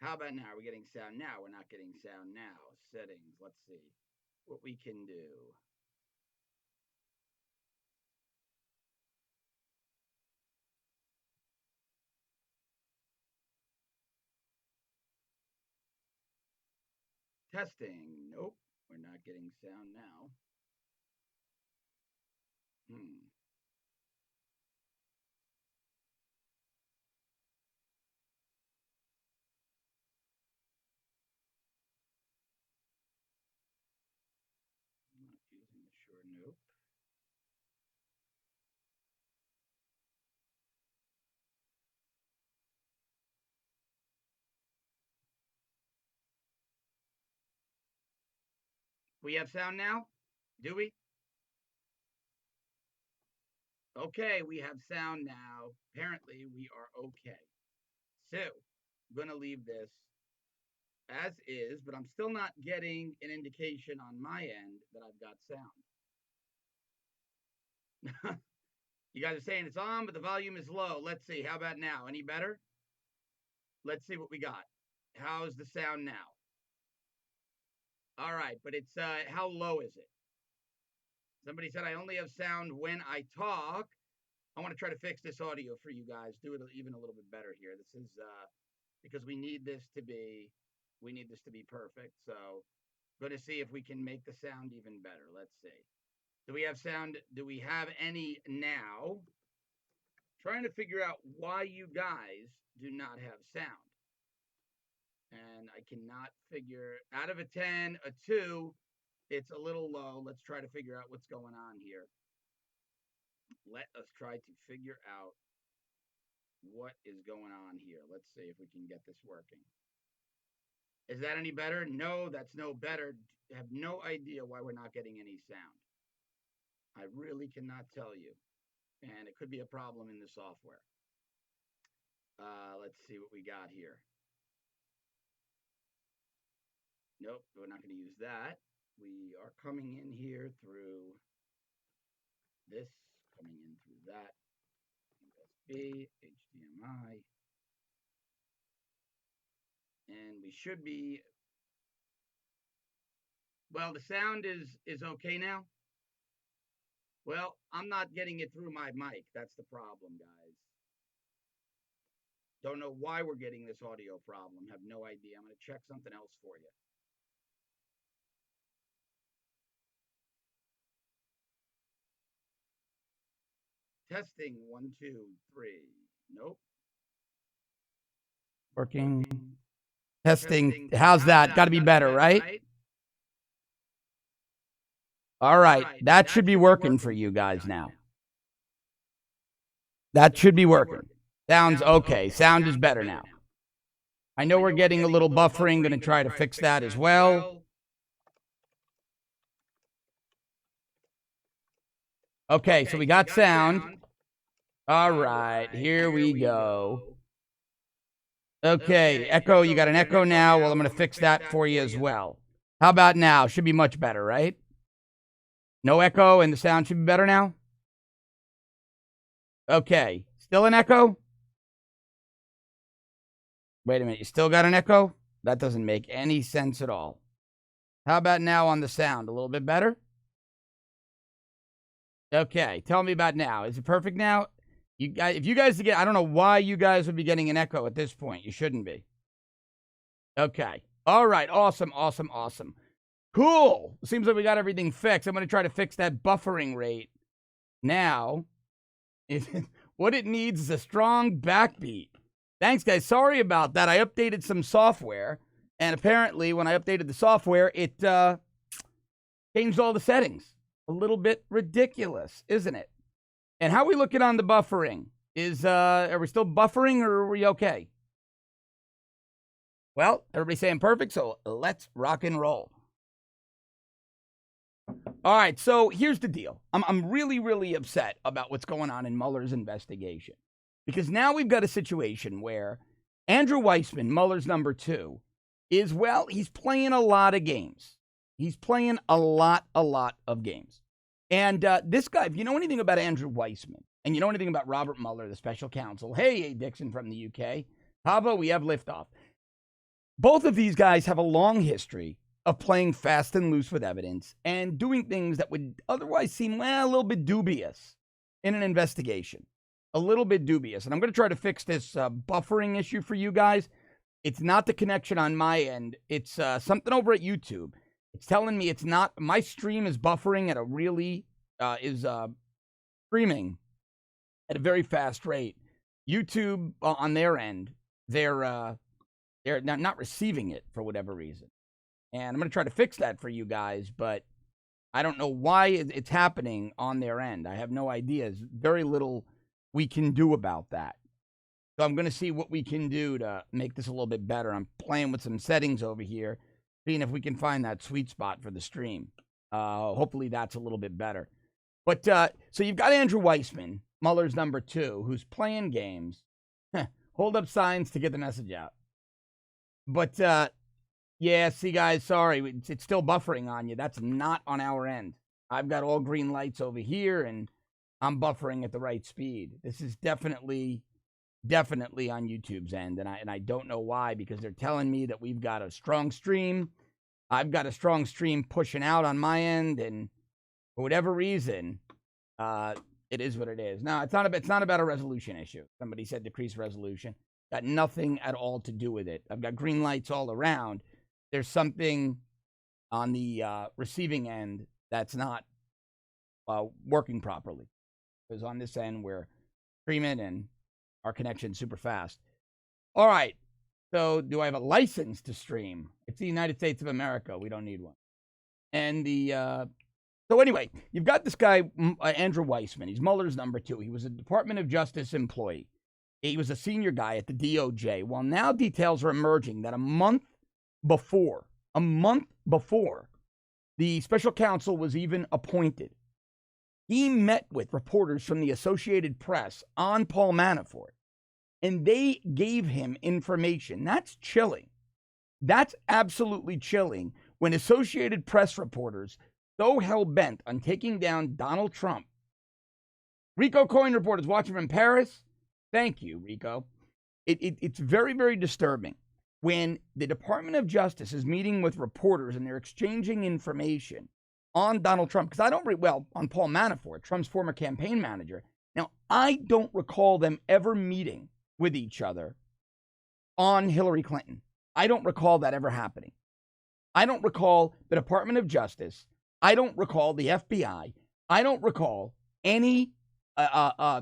How about now? Are we getting sound now? We're not getting sound now. Settings. Let's see what we can do. Testing. Nope. We're not getting sound now. Hmm. Not using the sure. Nope. We have sound now? Do we? Okay, we have sound now. Apparently, we are okay. So, I'm going to leave this as is, but I'm still not getting an indication on my end that I've got sound. You guys are saying it's on, but the volume is low. Let's see. How about now? Any better? Let's see what we got. How's the sound now? All right, but it's how low is it? Somebody said I only have sound when I talk. I want to try to fix this audio for you guys. Do it even a little bit better here. This is because we need this to be perfect. So, going to see if we can make the sound even better. Let's see. Do we have sound? Do we have any now? Trying to figure out why you guys do not have sound. And I cannot figure out of a 10, a 2, it's a little low. Let's try to figure out what's going on here. Let us try to figure out what is going on here. Let's see if we can get this working. Is that any better? No, that's no better. I have no idea why we're not getting any sound. I really cannot tell you. And it could be a problem in the software. Let's see what we got here. Nope, we're not going to use that. We are coming in here through this, coming in through that, USB, HDMI, and we should be, well, the sound is okay now. Well, I'm not getting it through my mic. That's the problem, guys. Don't know why we're getting this audio problem. Have no idea. I'm going to check something else for you. Testing 1, 2, 3. Nope. Working. Testing. How's that? Got to be better, right? All right. That should be working for you guys now. That should be working. Sounds okay. Sound is better now. I know we're getting a little buffering. Going to try to fix that as well. Okay, so we got sound. All right, here we go. Okay, echo, you got an echo now. Well, I'm going to fix that for you as well. How about now? Should be much better, right? No echo and the sound should be better now? Okay, still an echo? Wait a minute, you still got an echo? That doesn't make any sense at all. How about now on the sound? A little bit better? Okay, tell me about now. Is it perfect now? You guys, if you guys get, I don't know why you guys would be getting an echo at this point. You shouldn't be. Okay. All right. Awesome. Awesome. Awesome. Cool. Seems like we got everything fixed. I'm going to try to fix that buffering rate. Now, what it needs is a strong backbeat. Thanks, guys. Sorry about that. I updated some software, and apparently when I updated the software, it changed all the settings. A little bit ridiculous, isn't it? And how are we looking on the buffering? Are we still buffering, or are we okay? Well, everybody's saying perfect, so let's rock and roll. All right, so here's the deal. I'm really, really upset about what's going on in Mueller's investigation. Because now we've got a situation where Andrew Weissman, Mueller's number 2, he's playing a lot of games. He's playing a lot of games. And this guy, if you know anything about Andrew Weissman, and you know anything about Robert Mueller, the special counsel, hey, Dixon from the UK, Hava, we have liftoff. Both of these guys have a long history of playing fast and loose with evidence and doing things that would otherwise seem a little bit dubious in an investigation. A little bit dubious. And I'm going to try to fix this buffering issue for you guys. It's not the connection on my end. It's something over at YouTube. It's telling me it's not. My stream is buffering at a really, streaming at a very fast rate. YouTube, on their end, they're not receiving it for whatever reason. And I'm going to try to fix that for you guys, but I don't know why it's happening on their end. I have no idea. There's very little we can do about that. So I'm going to see what we can do to make this a little bit better. I'm playing with some settings over here, seeing if we can find that sweet spot for the stream. Hopefully that's a little bit better. But so you've got Andrew Weissman, Mueller's number 2, who's playing games. Hold up signs to get the message out. But, yeah, see, guys, sorry. It's still buffering on you. That's not on our end. I've got all green lights over here, and I'm buffering at the right speed. This is definitely on YouTube's end, and I don't know why, because they're telling me that we've got a strong stream. I've got a strong stream pushing out on my end, and for whatever reason, it is what it is. Now, it's not about a resolution issue. Somebody said decrease resolution. Got nothing at all to do with it. I've got green lights all around. There's something on the receiving end that's not working properly. Because on this end, we're streaming and our connection's super fast. All right. So do I have a license to stream? It's the United States of America. We don't need one. And so anyway, you've got this guy, Andrew Weissman. He's Mueller's number 2. He was a Department of Justice employee. He was a senior guy at the DOJ. Well, now details are emerging that a month before the special counsel was even appointed, he met with reporters from the Associated Press on Paul Manafort, and they gave him information. That's chilling. That's absolutely chilling when Associated Press reporters so hell-bent on taking down Donald Trump. Rico Coin Report is watching from Paris. Thank you, Rico. It's very, very disturbing when the Department of Justice is meeting with reporters and they're exchanging information on Donald Trump. Because on Paul Manafort, Trump's former campaign manager. Now, I don't recall them ever meeting with each other on Hillary Clinton. I don't recall that ever happening. I don't recall the Department of Justice. I don't recall the FBI. I don't recall any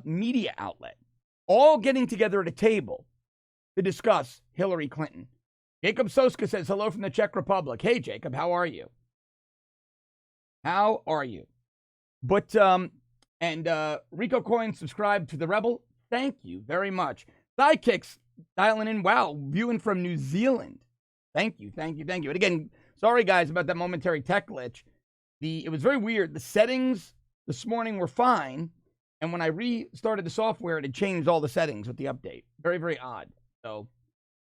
media outlet all getting together at a table to discuss Hillary Clinton. Jacob Soska says hello from the Czech Republic. Hey, Jacob, how are you? How are you? But, Rico Coin subscribed to the Rebel. Thank you very much. Sidekicks dialing in. Wow, viewing from New Zealand. Thank you. And again, sorry, guys, about that momentary tech glitch. It was very weird. The settings this morning were fine. And when I restarted the software, it had changed all the settings with the update. Very, very odd. So,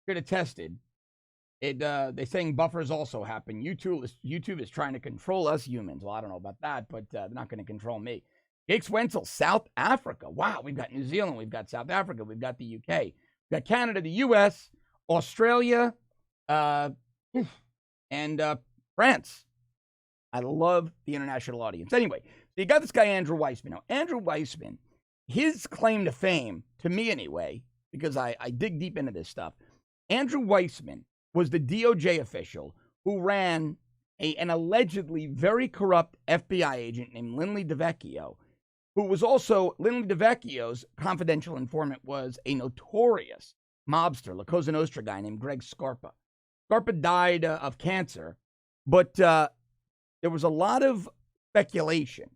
should have tested. They're saying buffers also happen. YouTube is trying to control us humans. Well, I don't know about that, but they're not going to control me. Jake Wenzel, South Africa. Wow, we've got New Zealand, we've got South Africa, we've got the UK, we've got Canada, the US, Australia, and France. I love the international audience. Anyway, so you got this guy, Andrew Weissman. Now, Andrew Weissman, his claim to fame, to me anyway, because I dig deep into this stuff, Andrew Weissman was the DOJ official who ran an allegedly very corrupt FBI agent named Lindley DeVecchio, who was also, Lindley DeVecchio's confidential informant was a notorious mobster, La Cosa Nostra guy named Greg Scarpa. Scarpa died of cancer, but there was a lot of speculation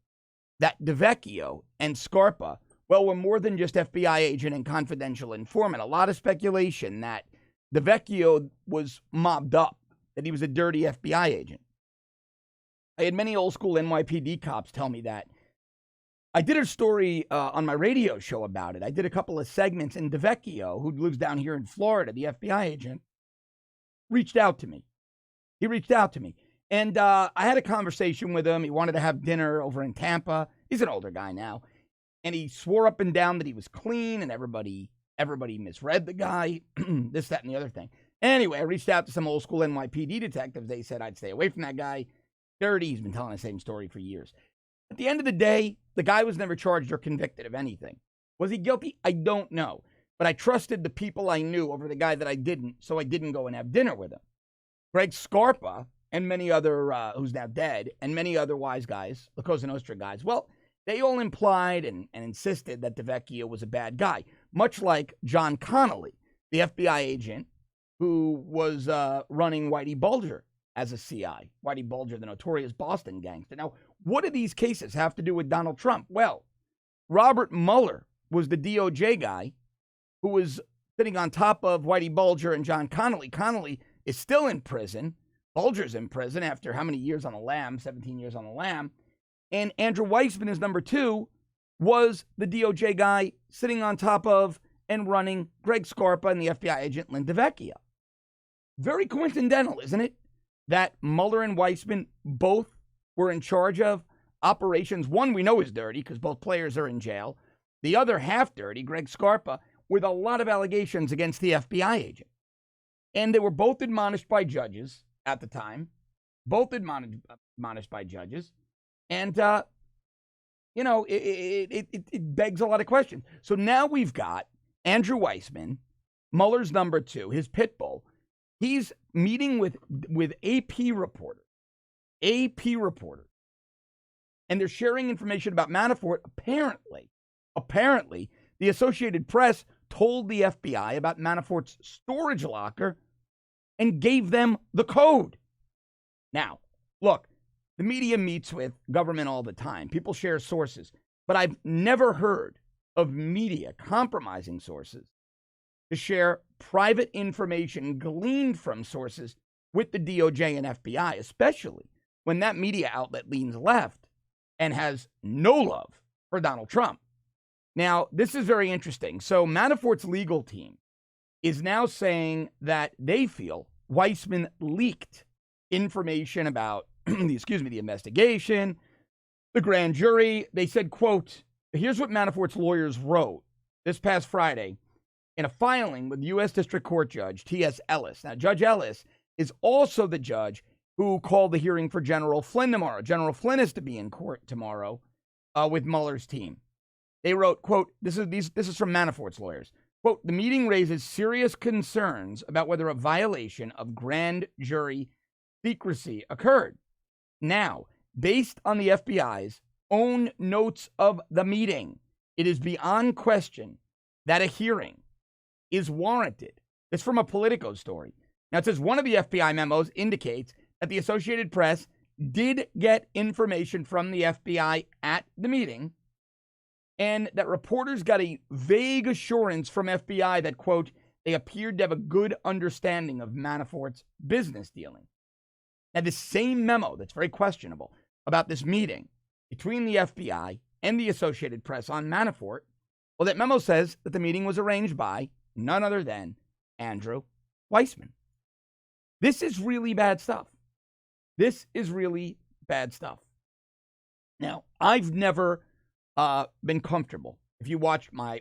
that DeVecchio and Scarpa, were more than just FBI agent and confidential informant. A lot of speculation that DeVecchio was mobbed up, that he was a dirty FBI agent. I had many old school NYPD cops tell me that. I did a story on my radio show about it. I did a couple of segments, and DeVecchio, who lives down here in Florida, the FBI agent, reached out to me. He reached out to me. And I had a conversation with him. He wanted to have dinner over in Tampa. He's an older guy now. And he swore up and down that he was clean, and everybody misread the guy, this, that, and the other thing. Anyway, I reached out to some old school NYPD detectives. They said I'd stay away from that guy. Dirty. He's been telling the same story for years. At the end of the day, the guy was never charged or convicted of anything. Was he guilty? I don't know. But I trusted the people I knew over the guy that I didn't, so I didn't go and have dinner with him. Greg Scarpa and many other, who's now dead, and many other wise guys, the Cosa Nostra guys, well, they all implied and insisted that DeVecchio was a bad guy, much like John Connolly, the FBI agent who was running Whitey Bulger as a CI. Whitey Bulger, the notorious Boston gangster. Now, what do these cases have to do with Donald Trump? Well, Robert Mueller was the DOJ guy who was sitting on top of Whitey Bulger and John Connolly. Connolly is still in prison. Bulger's in prison after how many years on the lam? 17 years on the lam. And Andrew Weissman, is number 2, was the DOJ guy sitting on top of and running Greg Scarpa and the FBI agent Lynn DeVecchio. Very coincidental, isn't it, that Mueller and Weissman both were in charge of operations. One we know is dirty because both players are in jail. The other half dirty, Greg Scarpa, with a lot of allegations against the FBI agent. And they were both admonished by judges at the time, both admonished by judges. And, it begs a lot of questions. So now we've got Andrew Weissman, Mueller's number 2, his pit bull. He's meeting with AP reporters, and they're sharing information about Manafort. Apparently, the Associated Press told the FBI about Manafort's storage locker and gave them the code. Now, look, the media meets with government all the time. People share sources, but I've never heard of media compromising sources to share private information gleaned from sources with the DOJ and FBI, especially when that media outlet leans left and has no love for Donald Trump. Now, this is very interesting. So Manafort's legal team is now saying that they feel Weissman leaked information about, the investigation, the grand jury. They said, quote, here's what Manafort's lawyers wrote this past Friday in a filing with U.S. District Court Judge T.S. Ellis. Now, Judge Ellis is also the judge who called the hearing for General Flynn tomorrow. General Flynn is to be in court tomorrow with Mueller's team. They wrote, quote, this is from Manafort's lawyers. Quote, the meeting raises serious concerns about whether a violation of grand jury secrecy occurred. Now, based on the FBI's own notes of the meeting, it is beyond question that a hearing is warranted. It's from a Politico story. Now, it says one of the FBI memos indicates that the Associated Press did get information from the FBI at the meeting, and that reporters got a vague assurance from FBI that, quote, they appeared to have a good understanding of Manafort's business dealing. Now, this same memo that's very questionable about this meeting between the FBI and the Associated Press on Manafort, well, that memo says that the meeting was arranged by none other than Andrew Weissman. This is really bad stuff. This is really bad stuff. Now, I've never been comfortable. If you watched my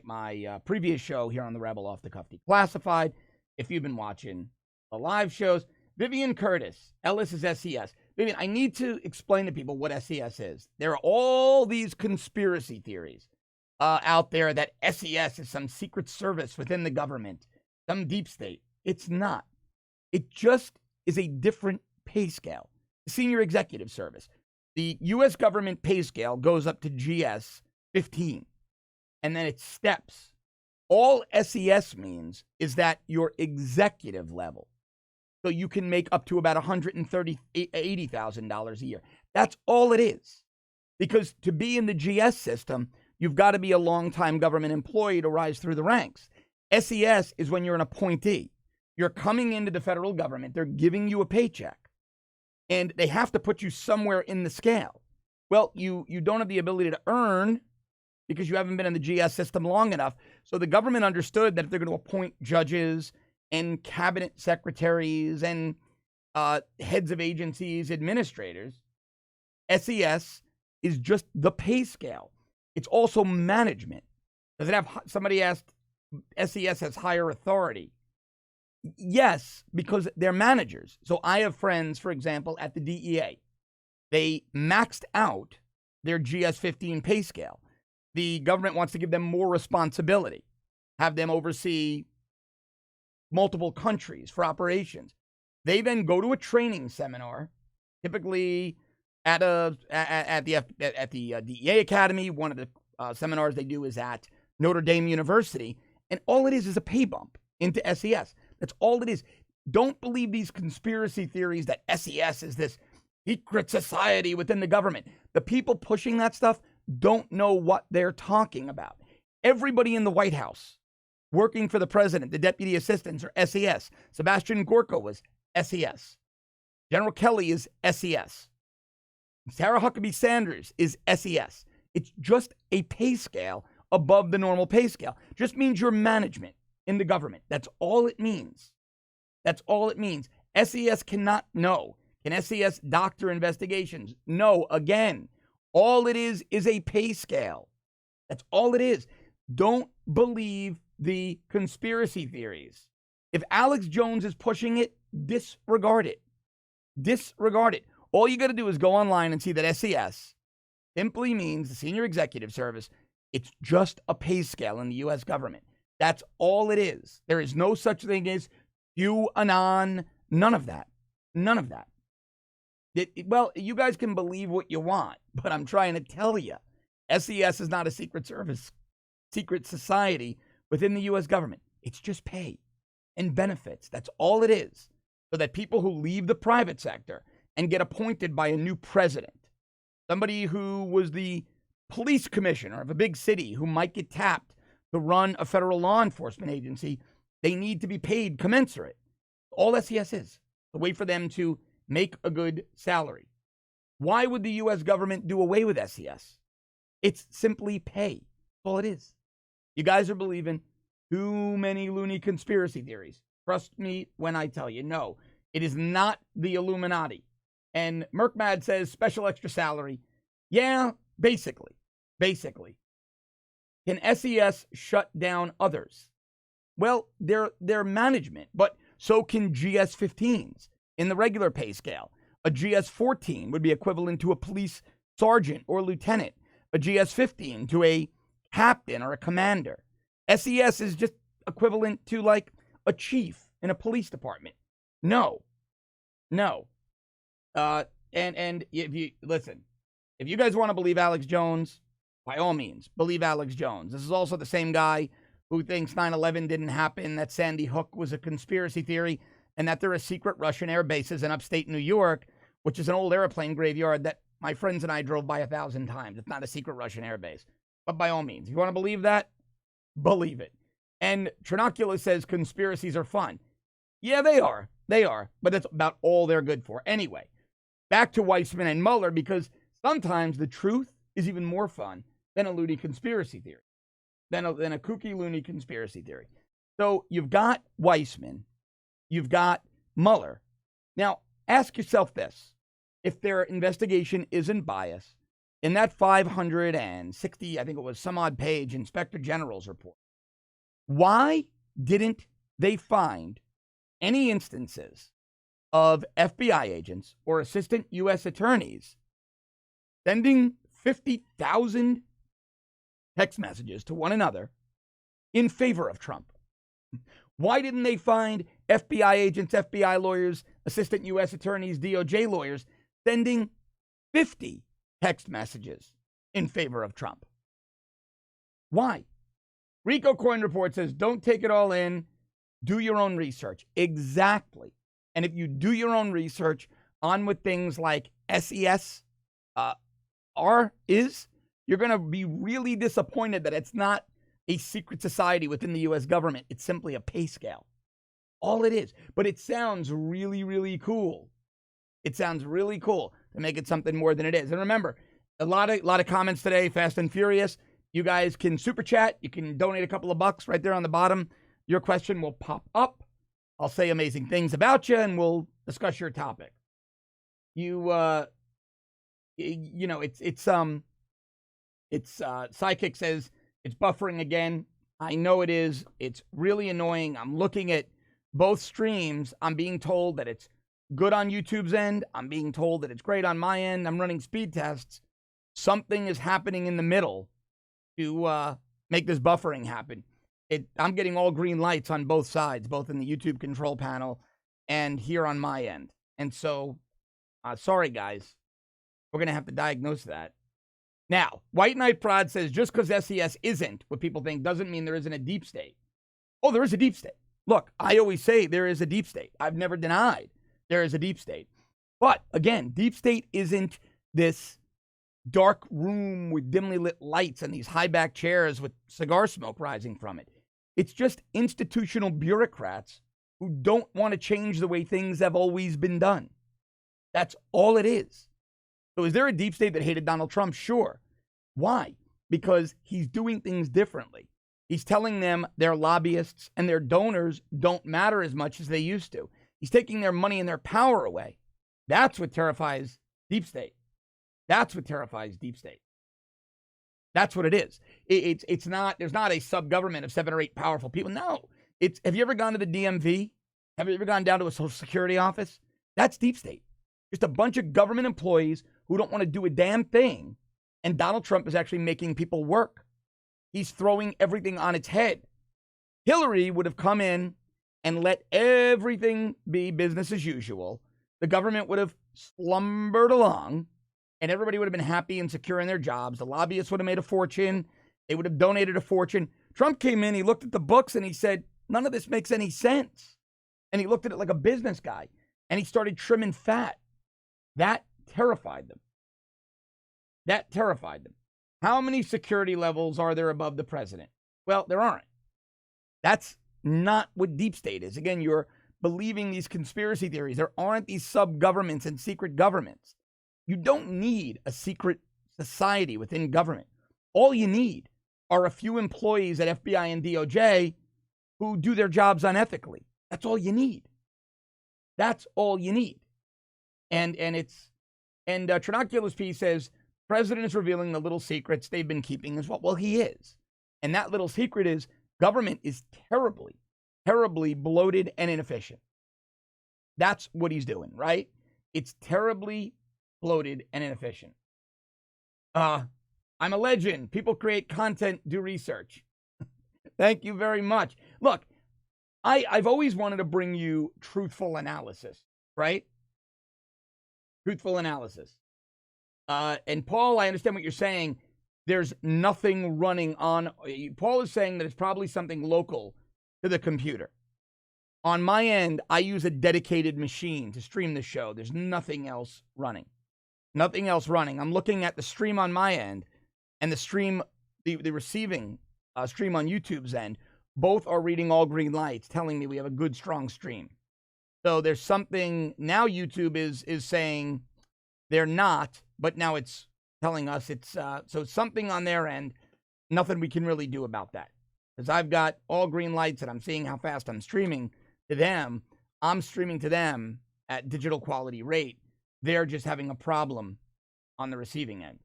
previous show here on the Rebel Off the Cuff Declassified, if you've been watching the live shows, Vivian Curtis, Ellis is SES. Vivian, I need to explain to people what SES is. There are all these conspiracy theories out there that SES is some secret service within the government, some deep state. It's not. It just is a different pay scale. The Senior Executive Service. The U.S. government pay scale goes up to GS 15, and then it steps. All SES means is that your executive level. So you can make up to about $180,000 a year. That's all it is. Because to be in the GS system, you've got to be a long-time government employee to rise through the ranks. SES is when you're an appointee. You're coming into the federal government. They're giving you a paycheck. And they have to put you somewhere in the scale. Well, you don't have the ability to earn because you haven't been in the GS system long enough. So the government understood that if they're going to appoint judges and cabinet secretaries and heads of agencies, administrators, SES is just the pay scale. It's also management. Does it have, somebody asked, SES has higher authority. Yes, because they're managers. So I have friends, for example, at the DEA. They maxed out their GS-15 pay scale. The government wants to give them more responsibility, have them oversee multiple countries for operations. They then go to a training seminar, typically at the DEA Academy. One of the seminars they do is at Notre Dame University, and all it is a pay bump into SES. That's all it is. Don't believe these conspiracy theories that SES is this secret society within the government. The people pushing that stuff don't know what they're talking about. Everybody in the White House working for the president, the deputy assistants are SES. Sebastian Gorka was SES. General Kelly is SES. Sarah Huckabee Sanders is SES. It's just a pay scale above the normal pay scale. Just means you're management in the government. That's all it means. That's all it means. SES cannot know. Can SES doctor investigations? No. Again, all it is a pay scale. That's all it is. Don't believe the conspiracy theories. If Alex Jones is pushing it, disregard it. Disregard it. All you got to do is go online and see that SES simply means the Senior Executive Service. It's just a pay scale in the U.S. government. That's all it is. There is no such thing as QAnon. None of that. None of that. Well, you guys can believe what you want, but I'm trying to tell you, SES is not a secret service, secret society within the U.S. government. It's just pay and benefits. That's all it is. So that people who leave the private sector and get appointed by a new president, somebody who was the police commissioner of a big city who might get tapped to run a federal law enforcement agency, they need to be paid commensurate. All SES is a way for them to make a good salary. Why would the U.S. government do away with SES? It's simply pay. That's all it is. You guys are believing too many loony conspiracy theories. Trust me when I tell you, no, it is not the Illuminati. And Merkmad says special extra salary. Yeah, basically. Can SES shut down others? Well, they're management, but so can GS-15s in the regular pay scale. A GS-14 would be equivalent to a police sergeant or lieutenant. A GS-15 to a captain or a commander. SES is just equivalent to like a chief in a police department. No. And if you listen, if you guys want to believe Alex Jones, by all means, believe Alex Jones. This is also the same guy who thinks 9/11 didn't happen, that Sandy Hook was a conspiracy theory, and that there are secret Russian air bases in upstate New York, which is an old airplane graveyard that my friends and I drove by 1,000 times. It's not a secret Russian air base. But by all means, if you want to believe that, believe it. And Trinoculus says conspiracies are fun. Yeah, they are. But that's about all they're good for. Anyway, back to Weissman and Mueller, because sometimes the truth is even more fun than a loony conspiracy theory, than a kooky loony conspiracy theory. So you've got Weissman, you've got Mueller. Now, ask yourself this. If their investigation isn't biased, in that 560, I think it was some odd page Inspector General's report, why didn't they find any instances of FBI agents or assistant U.S. attorneys sending 50,000 text messages to one another in favor of Trump? Why didn't they find FBI agents, FBI lawyers, assistant U.S. attorneys, DOJ lawyers sending 50 text messages in favor of Trump? Why? Rico Coin Report says, don't take it all in. Do your own research. Exactly. And if you do your own research on what things like SES you're going to be really disappointed that it's not a secret society within the U.S. government. It's simply a pay scale. All it is. But it sounds really, really cool. It sounds really cool to make it something more than it is. And remember, a lot of comments today, Fast and Furious. You guys can super chat. You can donate a couple of bucks right there on the bottom. Your question will pop up. I'll say amazing things about you, and we'll discuss your topic. Psychic says it's buffering again. I know it is. It's really annoying. I'm looking at both streams, I'm being told that it's good on YouTube's end. I'm being told that it's great on my end. I'm running speed tests. Something is happening in the middle to make this buffering happen. I'm getting all green lights on both sides, both in the YouTube control panel and here on my end. And so, sorry, guys. We're going to have to diagnose that. Now, White Knight Prod says just because SES isn't what people think doesn't mean there isn't a deep state. Oh, there is a deep state. Look, I always say there is a deep state. I've never denied there is a deep state. But again, deep state isn't this dark room with dimly lit lights and these high back chairs with cigar smoke rising from it. It's just institutional bureaucrats who don't want to change the way things have always been done. That's all it is. So is there a deep state that hated Donald Trump? Sure. Why? Because he's doing things differently. He's telling them their lobbyists and their donors don't matter as much as they used to. He's taking their money and their power away. That's what terrifies deep state. That's what terrifies deep state. That's what it is. It's not, there's not a sub-government of 7 or 8 powerful people. No. Have you ever gone to the DMV? Have you ever gone down to a Social Security office? That's deep state. Just a bunch of government employees who don't want to do a damn thing. And Donald Trump is actually making people work. He's throwing everything on its head. Hillary would have come in and let everything be business as usual. The government would have slumbered along, and everybody would have been happy and secure in their jobs. The lobbyists would have made a fortune. They would have donated a fortune. Trump came in, he looked at the books, and he said, none of this makes any sense. And he looked at it like a business guy, and he started trimming fat. That terrified them. That terrified them. How many security levels are there above the president? Well, there aren't. That's not what deep state is. Again, you're believing these conspiracy theories. There aren't these sub-governments and secret governments. You don't need a secret society within government. All you need are a few employees at FBI and DOJ who do their jobs unethically. That's all you need. That's all you need. And Trinoculus P says, President is revealing the little secrets they've been keeping as well. Well, he is. And that little secret is government is terribly, terribly bloated and inefficient. That's what he's doing, right? It's terribly bloated and inefficient. I'm a legend. People create content, do research. Thank you very much. Look, I've always wanted to bring you truthful analysis, right? Truthful analysis. And Paul, I understand what you're saying. There's nothing running on. Paul is saying that it's probably something local to the computer. On my end, I use a dedicated machine to stream the show. There's nothing else running. Nothing else running. I'm looking at the stream on my end and the stream, the receiving stream on YouTube's end. Both are reading all green lights, telling me we have a good, strong stream. So there's something, now YouTube is saying they're not, but now it's telling us it's, so something on their end, nothing we can really do about that. Because I've got all green lights and I'm seeing how fast I'm streaming to them. I'm streaming to them at digital quality rate. They're just having a problem on the receiving end.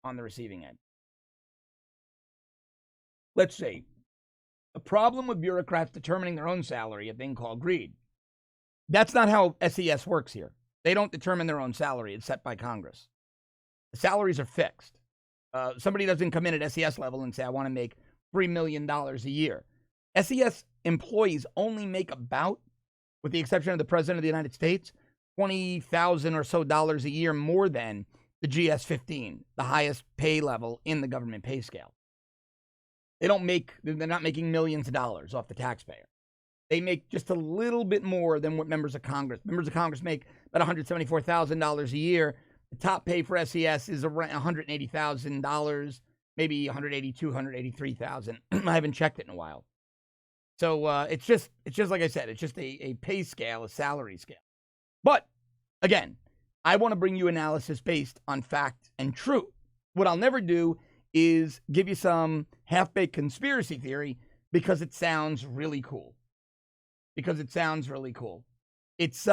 On the receiving end. Let's see. A problem with bureaucrats determining their own salary, a thing called greed. That's not how SES works here. They don't determine their own salary. It's set by Congress. The salaries are fixed. Somebody doesn't come in at SES level and say, I want to make $3 million a year. SES employees only make about, with the exception of the President of the United States, $20,000 or so a year more than the GS-15, the highest pay level in the government pay scale. They're not making millions of dollars off the taxpayer. They make just a little bit more than what members of Congress. Members of Congress make about $174,000 a year. The top pay for SES is around $180,000, maybe $182,000, $183,000. I haven't checked it in a while. So it's just like I said, it's just a pay scale, a salary scale. But again, I want to bring you analysis based on fact and truth. What I'll never do is give you some half-baked conspiracy theory because it sounds really cool. Because it sounds really cool. It's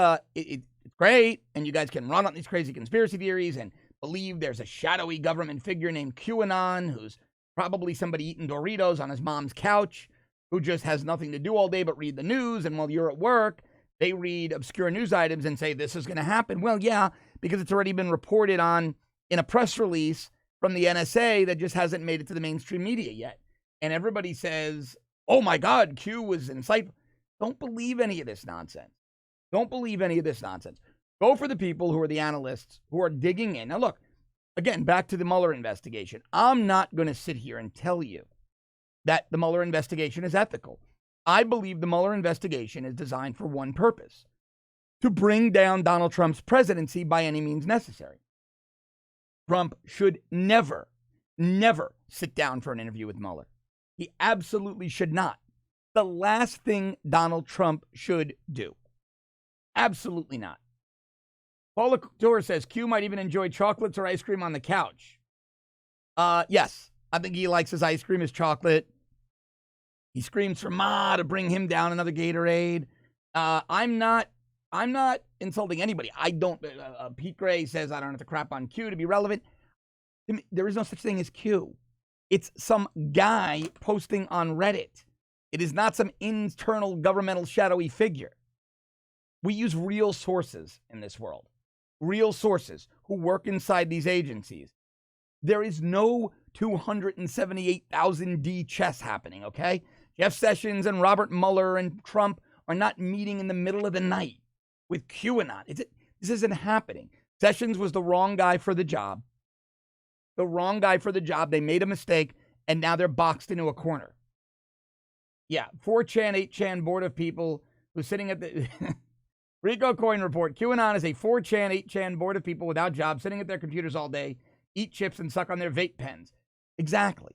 great, and you guys can run on these crazy conspiracy theories and believe there's a shadowy government figure named QAnon who's probably somebody eating Doritos on his mom's couch. who just has nothing to do all day but read the news, and while you're at work, they read obscure news items and say, this is going to happen. Well, yeah, because it's already been reported on in a press release from the NSA that just hasn't made it to the mainstream media yet. And everybody says, oh my God, Q was insightful. Don't believe any of this nonsense. Don't believe any of this nonsense. Go for the people who are the analysts who are digging in. Now, look, again, back to the Mueller investigation. I'm not going to sit here and tell you that the Mueller investigation is ethical. I believe the Mueller investigation is designed for one purpose: to bring down Donald Trump's presidency by any means necessary. Trump should never, never sit down for an interview with Mueller. He absolutely should not. The last thing Donald Trump should do. Absolutely not. Paula Couture says Q might even enjoy chocolates or ice cream on the couch. Yes, I think he likes his ice cream, his chocolate. He screams for Ma to bring him down another Gatorade. I'm not insulting anybody. I don't. Pete Gray says I don't have to crap on Q to be relevant. There is no such thing as Q. It's some guy posting on Reddit. It is not some internal governmental shadowy figure. We use real sources in this world. Real sources who work inside these agencies. There is no 278,000D chess happening, okay? Jeff Sessions and Robert Mueller and Trump are not meeting in the middle of the night with QAnon. This isn't happening. Sessions was the wrong guy for the job. The wrong guy for the job. They made a mistake, and now they're boxed into a corner. Yeah, 4chan, 8chan board of people who's sitting at the... Rico Coin Report. QAnon is a 4chan, 8chan board of people without jobs sitting at their computers all day, eat chips, and suck on their vape pens. Exactly.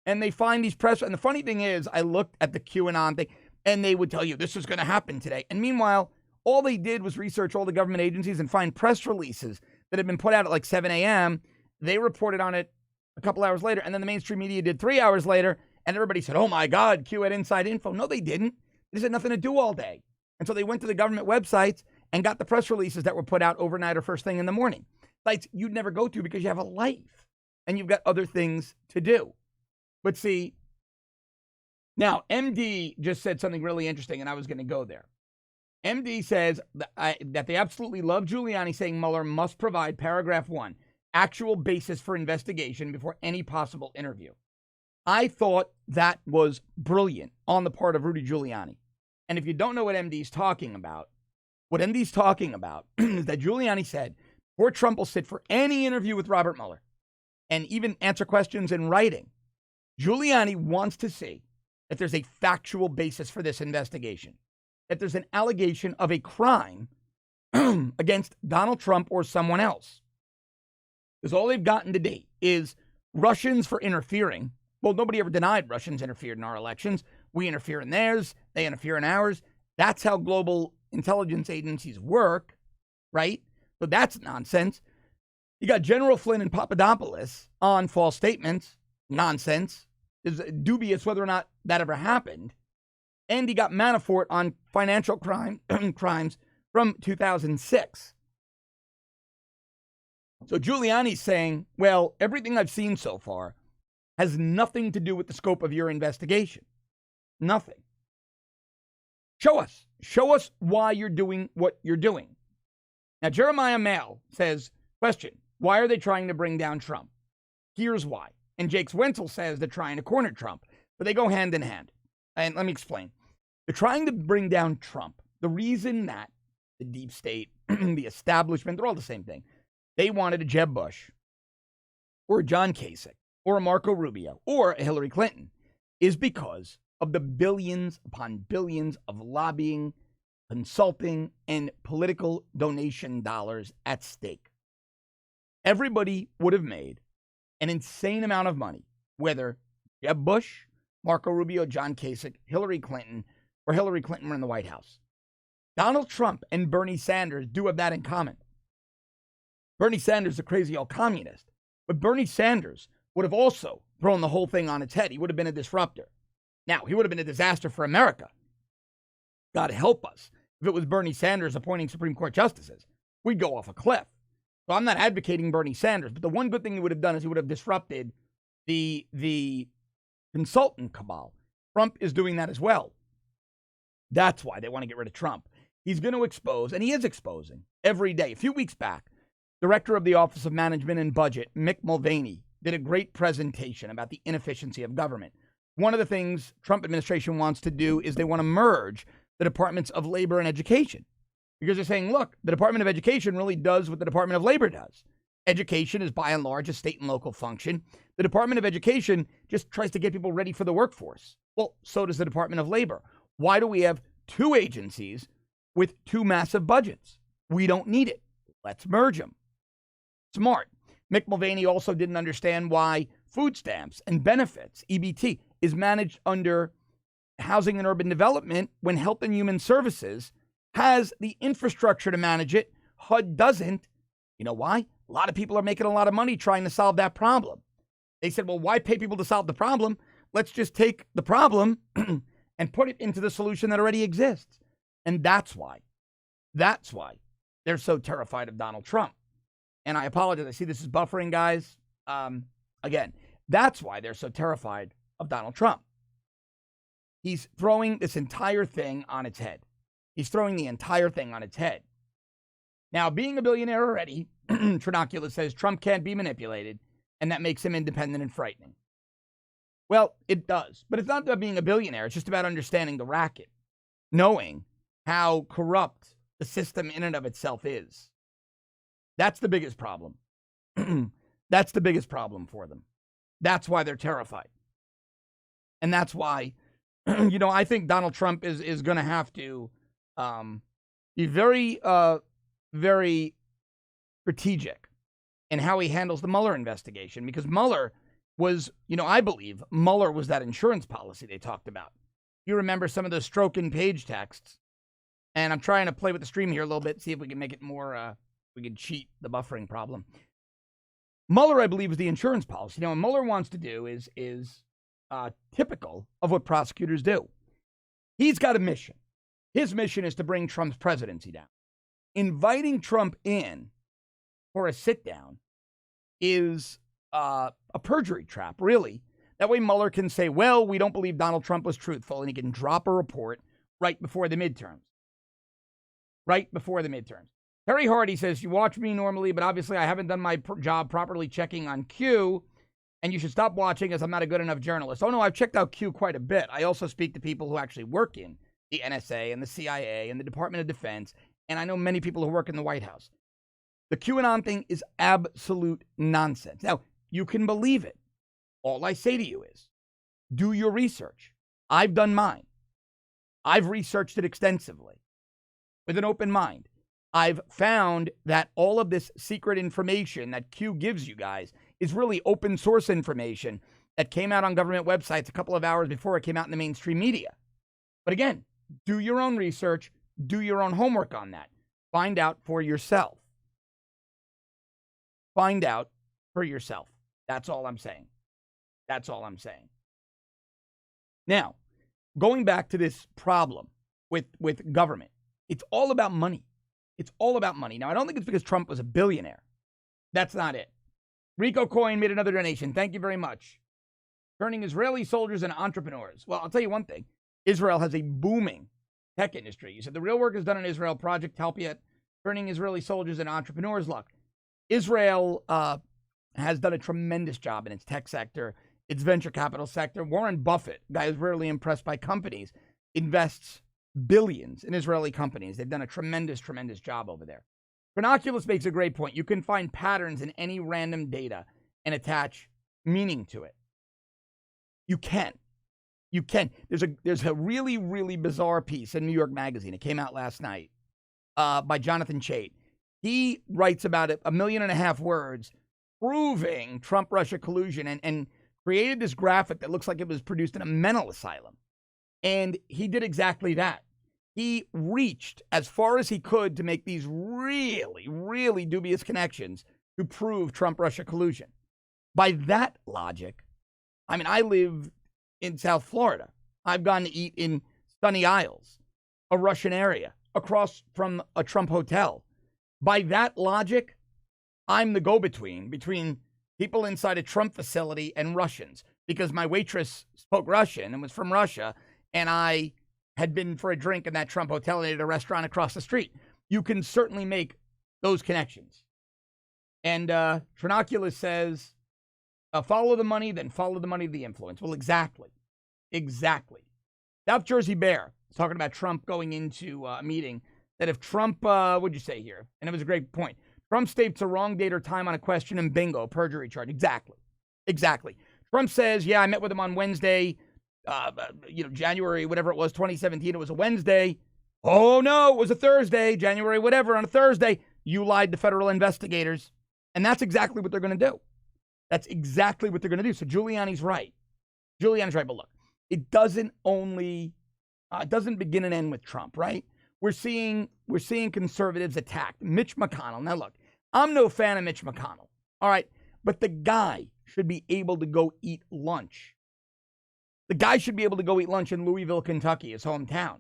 And they find these press... And the funny thing is, I looked at the QAnon thing, and they would tell you, this is going to happen today. And meanwhile, all they did was research all the government agencies and find press releases that had been put out at like 7 a.m. They reported on it a couple hours later, and then the mainstream media did 3 hours later, and everybody said, oh my God, Q had inside info. No, they didn't. They just had nothing to do all day. And so they went to the government websites and got the press releases that were put out overnight or first thing in the morning. Sites you'd never go to because you have a life and you've got other things to do. But see, now MD just said something really interesting, and I was going to go there. MD says that they absolutely love Giuliani saying Mueller must provide paragraph 1, actual basis for investigation before any possible interview. I thought that was brilliant on the part of Rudy Giuliani. And if you don't know what MD's talking about, what MD's talking about is that Giuliani said, before Trump will sit for any interview with Robert Mueller and even answer questions in writing, Giuliani wants to see that there's a factual basis for this investigation, that there's an allegation of a crime against Donald Trump or someone else. Because all they've gotten to date is Russians for interfering. Well, nobody ever denied Russians interfered in our elections. We interfere in theirs. They interfere in ours. That's how global intelligence agencies work, right? So that's nonsense. You got General Flynn and Papadopoulos on false statements. Nonsense. It's dubious whether or not that ever happened. And you got Manafort on financial crimes from 2006. So Giuliani's saying, well, everything I've seen so far has nothing to do with the scope of your investigation. Nothing. Show us why you're doing what you're doing. Now, Jeremiah Mail says, question, why are they trying to bring down Trump? Here's why. And Jakes Wenzel says they're trying to corner Trump, but they go hand in hand. And let me explain. They're trying to bring down Trump. The reason that the deep state, the establishment, they're all the same thing. They wanted a Jeb Bush or a John Kasich or a Marco Rubio or a Hillary Clinton is because of the billions upon billions of lobbying, consulting, and political donation dollars at stake. Everybody would have made an insane amount of money, whether Jeb Bush, Marco Rubio, John Kasich, Hillary Clinton, or Hillary Clinton were in the White House. Donald Trump and Bernie Sanders do have that in common. Bernie Sanders is a crazy old communist, but Bernie Sanders would have also thrown the whole thing on its head. He would have been a disruptor. Now, he would have been a disaster for America. God help us. If it was Bernie Sanders appointing Supreme Court justices, we'd go off a cliff. So I'm not advocating Bernie Sanders, but the one good thing he would have done is he would have disrupted the consultant cabal. Trump is doing that as well. That's why they want to get rid of Trump. He's going to expose, and he is exposing every day. A few weeks back, Director of the Office of Management and Budget, Mick Mulvaney, did a great presentation about the inefficiency of government. One of the things Trump administration wants to do is they want to merge the Departments of Labor and Education, because they're saying, look, the Department of Education really does what the Department of Labor does. Education is by and large a state and local function. The Department of Education just tries to get people ready for the workforce. Well, so does the Department of Labor. Why do we have two agencies with two massive budgets? We don't need it. Let's merge them. Smart. Mick Mulvaney also didn't understand why food stamps and benefits, EBT, is managed under Housing and Urban Development when Health and Human Services has the infrastructure to manage it. HUD doesn't. You know why? A lot of people are making a lot of money trying to solve that problem. They said, well, why pay people to solve the problem? Let's just take the problem and put it into the solution that already exists. And that's why they're so terrified of Donald Trump. And I apologize. I see this is buffering, guys. Again, that's why they're so terrified of Donald Trump. He's throwing this entire thing on its head. He's throwing the entire thing on its head. Now, being a billionaire already, Trinocula says Trump can't be manipulated, and that makes him independent and frightening. Well, it does. But it's not about being a billionaire. It's just about understanding the racket, knowing how corrupt the system in and of itself is. That's the biggest problem. That's the biggest problem for them. That's why they're terrified. And that's why, I think Donald Trump is going to have to be very, very strategic in how he handles the Mueller investigation, because Mueller was, I believe Mueller was that insurance policy they talked about. You remember some of those stroke and page texts, and I'm trying to play with the stream here a little bit, see if we can make it more, we can cheat the buffering problem. Mueller, I believe, is the insurance policy. Now, what Mueller wants to do is typical of what prosecutors do. He's got a mission. His mission is to bring Trump's presidency down. Inviting Trump in for a sit-down is a perjury trap, really. That way Mueller can say, well, we don't believe Donald Trump was truthful, and he can drop a report right before the midterms. Right before the midterms. Terry Hardy says, you watch me normally, but obviously I haven't done my job properly checking on Q, and you should stop watching as I'm not a good enough journalist. Oh, no, I've checked out Q quite a bit. I also speak to people who actually work in the NSA and the CIA and the Department of Defense, and I know many people who work in the White House. The QAnon thing is absolute nonsense. Now, you can believe it. All I say to you is, do your research. I've done mine. I've researched it extensively with an open mind. I've found that all of this secret information that Q gives you guys is really open source information that came out on government websites a couple of hours before it came out in the mainstream media. But again, do your own research, do your own homework on that. Find out for yourself. Find out for yourself. That's all I'm saying. That's all I'm saying. Now, going back to this problem with government, it's all about money. It's all about money. Now, I don't think it's because Trump was a billionaire. That's not it. Rico Coin made another donation. Thank you very much. Turning Israeli soldiers into entrepreneurs. Well, I'll tell you one thing. Israel has a booming tech industry. You said the real work is done in Israel. Project Help Yet. Turning Israeli soldiers into entrepreneurs. Look, Israel has done a tremendous job in its tech sector, its venture capital sector. Warren Buffett, guy who's rarely impressed by companies, invests billions in Israeli companies. They've done a tremendous, tremendous job over there. Binoculus makes a great point. You can find patterns in any random data and attach meaning to it. You can. You can. There's a really, really bizarre piece in New York Magazine. It came out last night by Jonathan Chait. He writes about it 1.5 million words, proving Trump-Russia collusion, and created this graphic that looks like it was produced in a mental asylum. And he did exactly that. He reached as far as he could to make these really, really dubious connections to prove Trump-Russia collusion. By that logic, I mean, I live in South Florida. I've gone to eat in Sunny Isles, a Russian area, across from a Trump hotel. By that logic, I'm the go-between between people inside a Trump facility and Russians. because my waitress spoke Russian and was from Russia, and I had been for a drink in that Trump hotel and at a restaurant across the street. You can certainly make those connections. And Trinoculus says, follow the money, then follow the money of the influence. Well, exactly. South Jersey Bear is talking about Trump going into a meeting, that if Trump, what'd you say here? And it was a great point. Trump states a wrong date or time on a question and bingo, perjury charge. Exactly. Trump says, yeah, I met with him on Wednesday, January, whatever it was, 2017. It was a Wednesday. Oh, no, it was a Thursday, January, whatever, on a Thursday. You lied to federal investigators. And that's exactly what they're going to do. So Giuliani's right. But look, it doesn't begin and end with Trump, right? We're seeing conservatives attacked. Mitch McConnell. Now, look, I'm no fan of Mitch McConnell. All right. But the guy should be able to go eat lunch. The guy should be able to go eat lunch in Louisville, Kentucky, his hometown.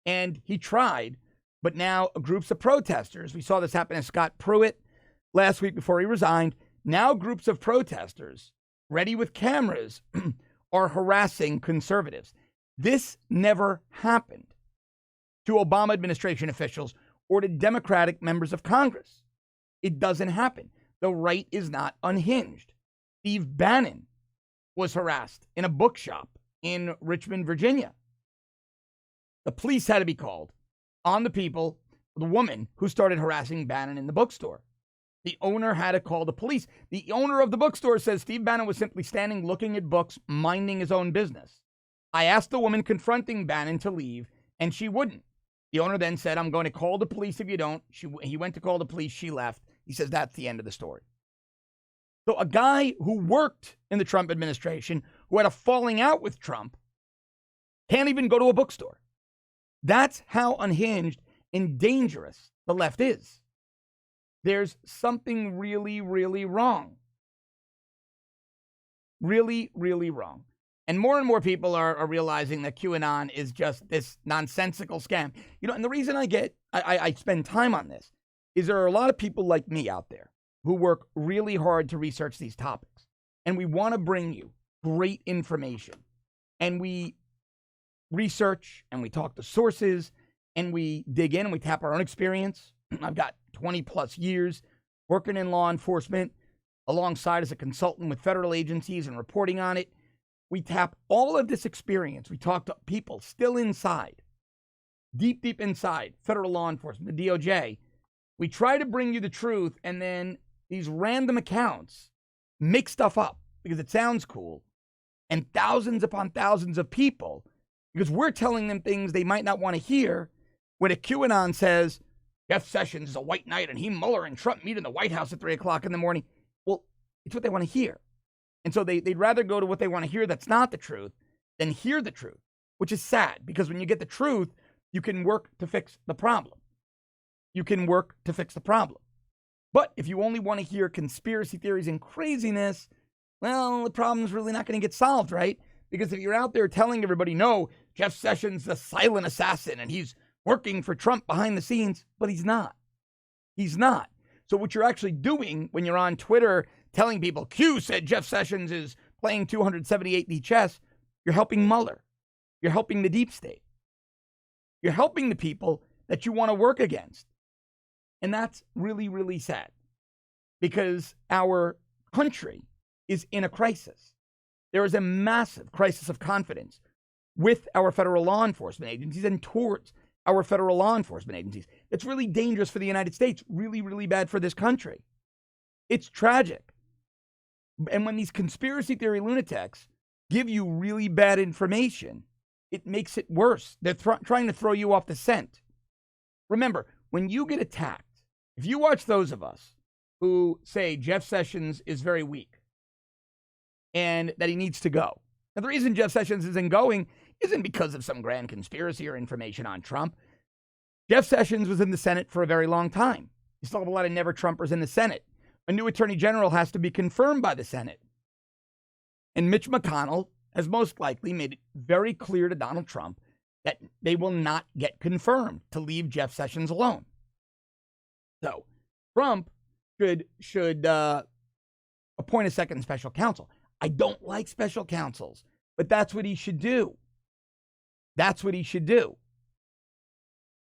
And he tried, but now groups of protesters, we saw this happen to Scott Pruitt last week before he resigned. Now groups of protesters, ready with cameras, are harassing conservatives. This never happened to Obama administration officials or to Democratic members of Congress. It doesn't happen. The right is not unhinged. Steve Bannon was harassed in a bookshop in Richmond, Virginia. The police had to be called on the woman who started harassing Bannon in the bookstore. The owner had to call the police. The owner of the bookstore says Steve Bannon was simply standing looking at books, minding his own business. I asked the woman confronting Bannon to leave, and she wouldn't. The owner then said, I'm going to call the police if you don't. He went to call the police. She left. He says that's the end of the story. So a guy who worked in the Trump administration, who had a falling out with Trump, can't even go to a bookstore. That's how unhinged and dangerous the left is. There's something really, really wrong. Really, really wrong. And more people are realizing that QAnon is just this nonsensical scam. And the reason I spend time on this is there are a lot of people like me out there who work really hard to research these topics. And we want to bring you great information. And we research and we talk to sources and we dig in and we tap our own experience. I've got 20 plus years working in law enforcement alongside as a consultant with federal agencies and reporting on it. We tap all of this experience. We talk to people still inside, deep inside federal law enforcement, the DOJ. We try to bring you the truth, and then these random accounts make stuff up because it sounds cool. And thousands upon thousands of people, because we're telling them things they might not want to hear, when a QAnon says, Jeff Sessions is a white knight and Mueller and Trump meet in the White House at 3 o'clock in the morning. Well, it's what they want to hear. And so they'd rather go to what they want to hear that's not the truth than hear the truth, which is sad because when you get the truth, you can work to fix the problem. But if you only want to hear conspiracy theories and craziness, well, the problem's really not going to get solved, right? Because if you're out there telling everybody, no, Jeff Sessions is a silent assassin and he's working for Trump behind the scenes, but he's not. So what you're actually doing when you're on Twitter telling people Q said Jeff Sessions is playing 278D chess, you're helping Mueller. You're helping the deep state. You're helping the people that you want to work against. And that's really, really sad because our country is in a crisis. There is a massive crisis of confidence with our federal law enforcement agencies and towards our federal law enforcement agencies. It's really dangerous for the United States, really, really bad for this country. It's tragic. And when these conspiracy theory lunatics give you really bad information, it makes it worse. They're trying to throw you off the scent. Remember, when you get attacked, if you watch those of us who say Jeff Sessions is very weak and that he needs to go. Now, the reason Jeff Sessions isn't going isn't because of some grand conspiracy or information on Trump. Jeff Sessions was in the Senate for a very long time. You still have a lot of never-Trumpers in the Senate. A new attorney general has to be confirmed by the Senate. And Mitch McConnell has most likely made it very clear to Donald Trump that they will not get confirmed to leave Jeff Sessions alone. So Trump should appoint a second special counsel. I don't like special counsels, but that's what he should do. That's what he should do.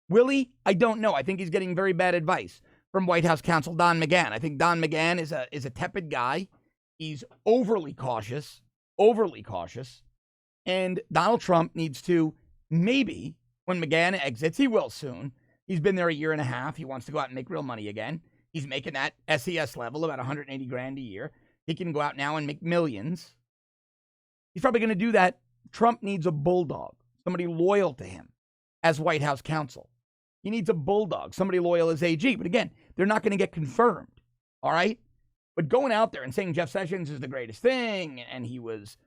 Will he? I don't know. I think he's getting very bad advice from White House counsel Don McGahn. I think Don McGahn is a tepid guy. He's overly cautious, and Donald Trump needs to maybe, when McGahn exits, he will soon. He's been there a year and a half. He wants to go out and make real money again. He's making that SES level, about $180,000 a year. He can go out now and make millions. He's probably going to do that. Trump needs a bulldog, somebody loyal to him as White House counsel. He needs a bulldog, somebody loyal as AG. But again, they're not going to get confirmed, all right? But going out there and saying Jeff Sessions is the greatest thing, and he's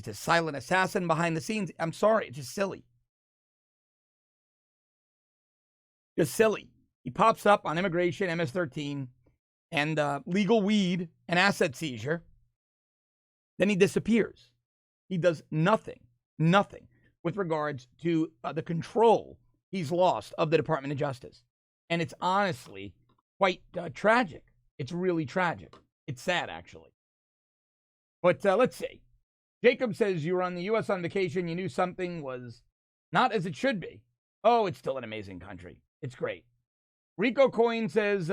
this silent assassin behind the scenes, I'm sorry, it's just silly. Just silly. He pops up on immigration, MS-13, and legal weed and asset seizure. Then he disappears. He does nothing with regards to the control he's lost of the Department of Justice. And it's honestly quite tragic. It's really tragic. It's sad, actually. But let's see. Jacob says, you were on the U.S. on vacation. You knew something was not as it should be. Oh, it's still an amazing country. It's great. Rico Coin says,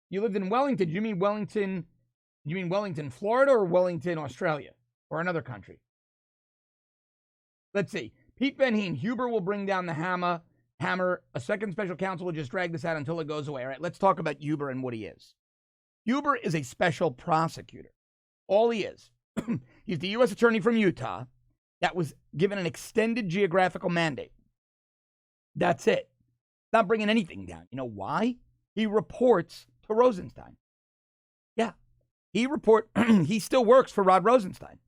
you lived in Wellington. Do you mean Wellington, Florida, or Wellington, Australia, or another country? Let's see. Pete Van Heen, Huber will bring down the hammer. A second special counsel will just drag this out until it goes away. All right, let's talk about Huber and what he is. Huber is a special prosecutor. All he is. He's the U.S. attorney from Utah that was given an extended geographical mandate. That's it. Not bringing anything down. You know why? He reports to Rosenstein. Yeah. He still works for Rod Rosenstein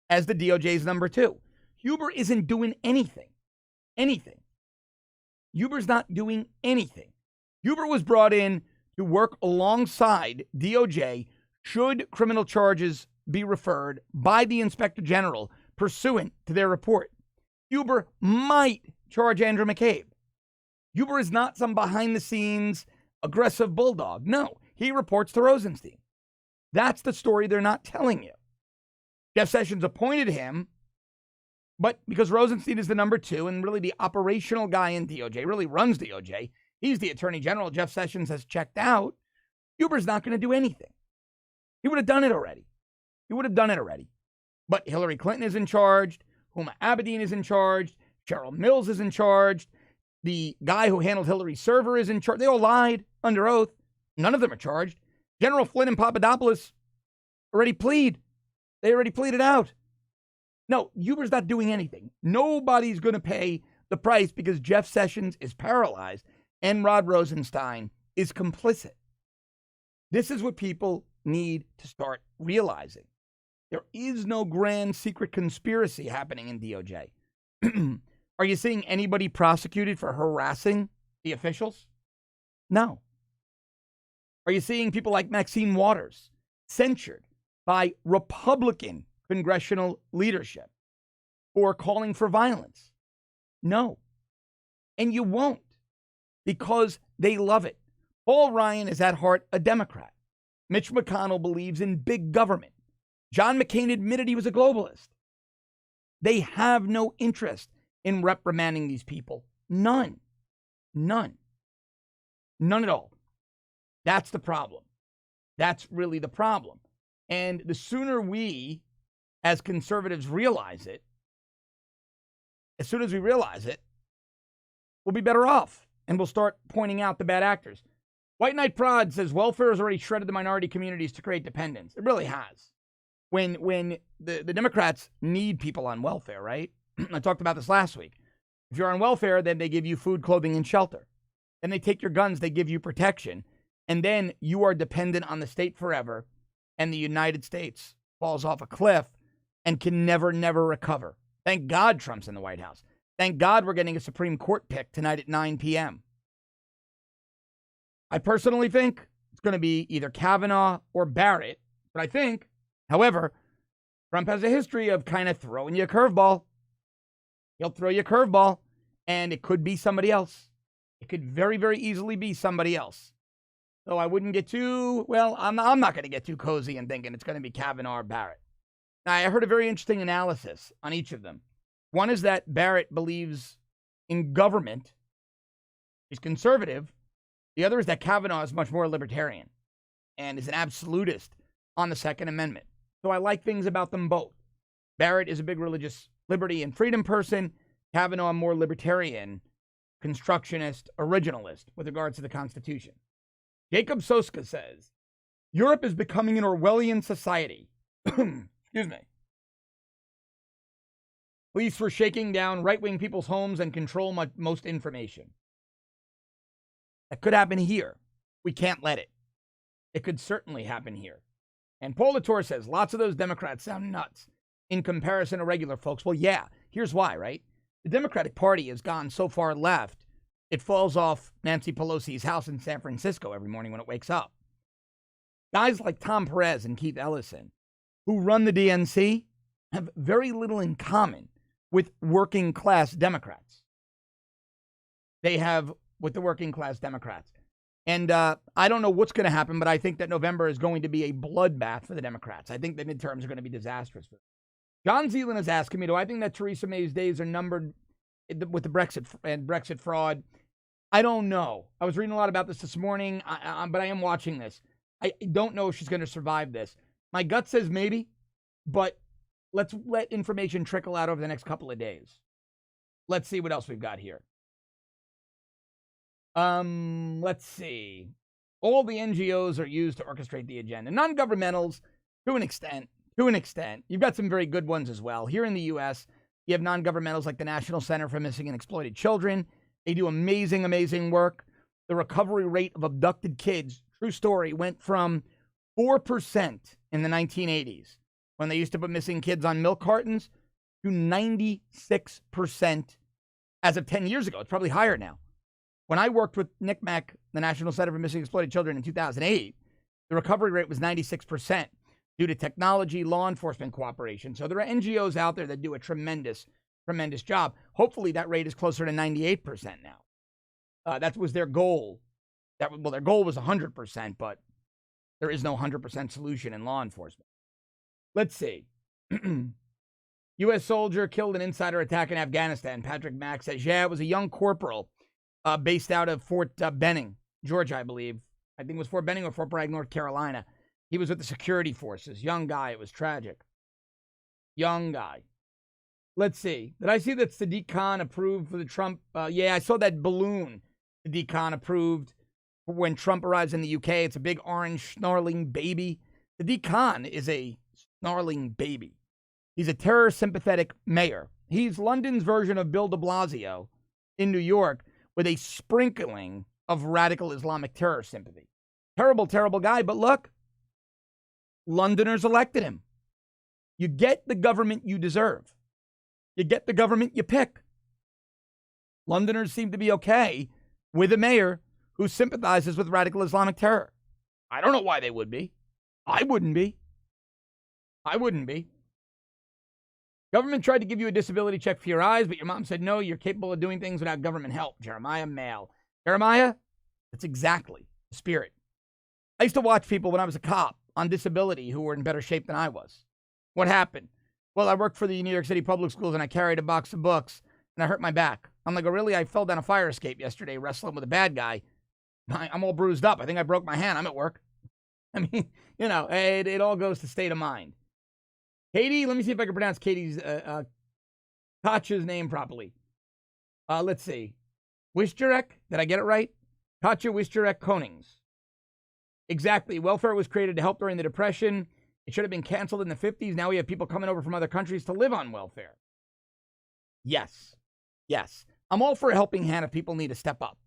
as the DOJ's number 2. Huber isn't doing anything. Huber's not doing anything. Huber was brought in to work alongside DOJ should criminal charges be referred by the Inspector General pursuant to their report. Huber might charge Andrew McCabe. Huber is not some behind-the-scenes aggressive bulldog. No, he reports to Rosenstein. That's the story they're not telling you. Jeff Sessions appointed him, but because Rosenstein is the number 2 and really the operational guy in DOJ, really runs DOJ, he's the Attorney General. Jeff Sessions has checked out. Huber's not going to do anything. He would have done it already. But Hillary Clinton is in charge. Huma Abedin is in charge. Cheryl Mills is in charge. The guy who handled Hillary's server is in charge. They all lied under oath. None of them are charged. General Flynn and Papadopoulos already plead. They already pleaded out. No, Huber's not doing anything. Nobody's going to pay the price because Jeff Sessions is paralyzed and Rod Rosenstein is complicit. This is what people need to start realizing. There is no grand secret conspiracy happening in DOJ. Are you seeing anybody prosecuted for harassing the officials? No. Are you seeing people like Maxine Waters censured by Republican congressional leadership for calling for violence? No. And you won't, because they love it. Paul Ryan is at heart a Democrat. Mitch McConnell believes in big government. John McCain admitted he was a globalist. They have no interest in reprimanding these people. None at all. That's the problem. That's really the problem. And the sooner we, as conservatives, realize it, as soon as we realize it, we'll be better off. And we'll start pointing out the bad actors. White Knight Prod says welfare has already shredded the minority communities to create dependence. It really has. When the Democrats need people on welfare, right? I talked about this last week. If you're on welfare, then they give you food, clothing, and shelter. Then they take your guns, they give you protection. And then you are dependent on the state forever. And the United States falls off a cliff and can never recover. Thank God Trump's in the White House. Thank God we're getting a Supreme Court pick tonight at 9 p.m. I personally think it's going to be either Kavanaugh or Barrett. But I think, however, Trump has a history of kind of throwing you a curveball. He'll throw you a curveball, and it could be somebody else. It could very, very easily be somebody else. So I wouldn't get too, well, I'm not going to get too cozy and thinking it's going to be Kavanaugh or Barrett. Now, I heard a very interesting analysis on each of them. One is that Barrett believes in government. He's conservative. The other is that Kavanaugh is much more libertarian and is an absolutist on the Second Amendment. So I like things about them both. Barrett is a big religious liberty and freedom person. Kavanaugh, a more libertarian, constructionist, originalist with regards to the Constitution. Jacob Soska says, Europe is becoming an Orwellian society. Excuse me. Police were shaking down right-wing people's homes and control most information. That could happen here. We can't let it. It could certainly happen here. And Paul Latour says, lots of those Democrats sound nuts in comparison to regular folks. Well, yeah, here's why, right? The Democratic Party has gone so far left, it falls off Nancy Pelosi's house in San Francisco every morning when it wakes up. Guys like Tom Perez and Keith Ellison, who run the DNC, have very little in common with working class Democrats. They have with the working class Democrats. And I don't know what's going to happen, but I think that November is going to be a bloodbath for the Democrats. I think the midterms are going to be disastrous for them. John Zealand is asking me, do I think that Theresa May's days are numbered with the Brexit fraud? I don't know. I was reading a lot about this morning, but I am watching this. I don't know if she's going to survive this. My gut says maybe, but let's let information trickle out over the next couple of days. Let's see what else we've got here. Let's see. All the NGOs are used to orchestrate the agenda. Non-governmentals, to an extent. You've got some very good ones as well. Here in the U.S., you have non-governmentals like the National Center for Missing and Exploited Children. They do amazing, amazing work. The recovery rate of abducted kids, true story, went from 4% in the 1980s, when they used to put missing kids on milk cartons, to 96% as of 10 years ago. It's probably higher now. When I worked with NCMEC, the National Center for Missing and Exploited Children, in 2008, the recovery rate was 96% due to technology, law enforcement cooperation. So there are NGOs out there that do a tremendous, tremendous job. Hopefully that rate is closer to 98% now. That was their goal. Their goal was 100%, but there is no 100% solution in law enforcement. Let's see. U.S. soldier killed in insider attack in Afghanistan. Patrick Mack says, yeah, it was a young corporal based out of Fort Benning, Georgia, I believe. I think it was Fort Benning or Fort Bragg, North Carolina. He was with the security forces. Young guy. It was tragic. Young guy. Let's see. Did I see that Sadiq Khan approved for the Trump? Yeah, I saw that balloon Sadiq Khan approved when Trump arrives in the UK. It's a big orange snarling baby. Sadiq Khan is a snarling baby. He's a terror-sympathetic mayor. He's London's version of Bill de Blasio in New York with a sprinkling of radical Islamic terror sympathy. Terrible, terrible guy, but look, Londoners elected him. You get the government you deserve. You get the government you pick. Londoners seem to be okay with a mayor who sympathizes with radical Islamic terror. I don't know why they would be. I wouldn't be. Government tried to give you a disability check for your eyes, but your mom said, no, you're capable of doing things without government help. Jeremiah Mail. Jeremiah, that's exactly the spirit. I used to watch people when I was a cop on disability who were in better shape than I was. What happened? Well, I worked for the New York City public schools and I carried a box of books and I hurt my back. I'm like, oh, really? I fell down a fire escape yesterday wrestling with a bad guy. I'm all bruised up. I think I broke my hand. I'm at work. I mean, it all goes to state of mind. Katie, let me see if I can pronounce Katie's Katja's name properly. Let's see. Wisjarek, did I get it right? Katja Wisjarek Konings. Exactly. Welfare was created to help during the Depression. It should have been canceled in the 50s. Now we have people coming over from other countries to live on welfare. Yes. I'm all for a helping hand if people need to step up.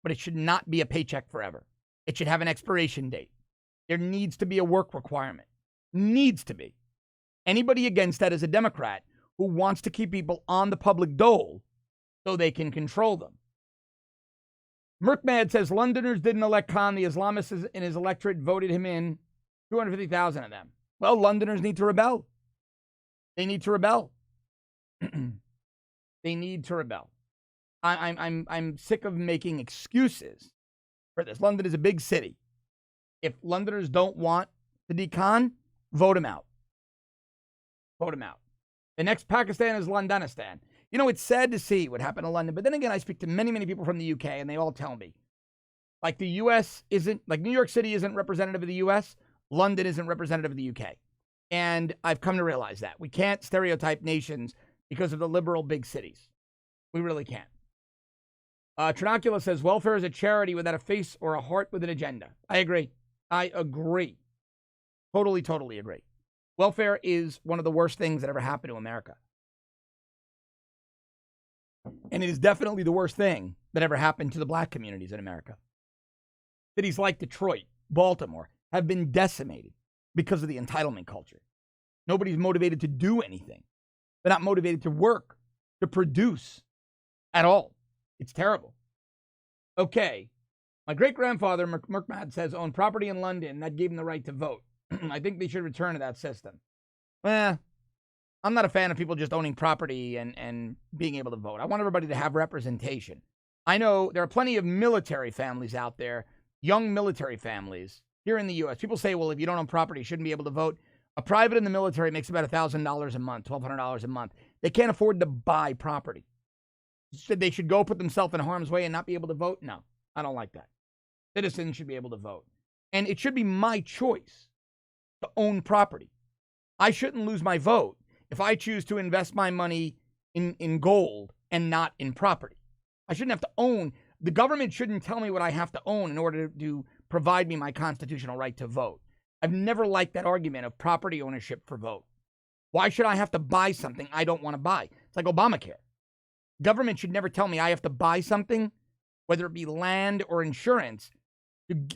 But it should not be a paycheck forever. It should have an expiration date. There needs to be a work requirement. Needs to be. Anybody against that is a Democrat who wants to keep people on the public dole so they can control them. Merkmad says Londoners didn't elect Khan. The Islamists in his electorate voted him in. 250,000 of them. Well, Londoners need to rebel. They need to rebel. They need to rebel. I'm sick of making excuses for this. London is a big city. If Londoners don't want Sadiq Khan, vote him out. Vote him out. The next Pakistan is Londonistan. You know, it's sad to see what happened to London, but then again, I speak to many, many people from the UK, and they all tell me, like the U.S. isn't, like New York City isn't representative of the U.S., London isn't representative of the UK. And I've come to realize that. We can't stereotype nations because of the liberal big cities. We really can't. Trinocula says, welfare is a charity without a face or a heart with an agenda. I agree. I agree. Totally, totally agree. Welfare is one of the worst things that ever happened to America. And it is definitely the worst thing that ever happened to the black communities in America. Cities like Detroit, Baltimore have been decimated because of the entitlement culture. Nobody's motivated to do anything. They're not motivated to work, to produce at all. It's terrible. Okay. My great-grandfather, Merkmad, says, owned property in London. That gave him the right to vote. I think they should return to that system. I'm not a fan of people just owning property and being able to vote. I want everybody to have representation. I know there are plenty of military families out there, young military families here in the U.S. People say, well, if you don't own property, you shouldn't be able to vote. A private in the military makes about $1,000 a month, $1,200 a month. They can't afford to buy property. They should go put themselves in harm's way and not be able to vote? No, I don't like that. Citizens should be able to vote. And it should be my choice to own property. I shouldn't lose my vote if I choose to invest my money in gold and not in property. I shouldn't have to own. The government shouldn't tell me what I have to own in order to provide me my constitutional right to vote. I've never liked that argument of property ownership for vote. Why should I have to buy something I don't want to buy? It's like Obamacare. Government should never tell me I have to buy something, whether it be land or insurance,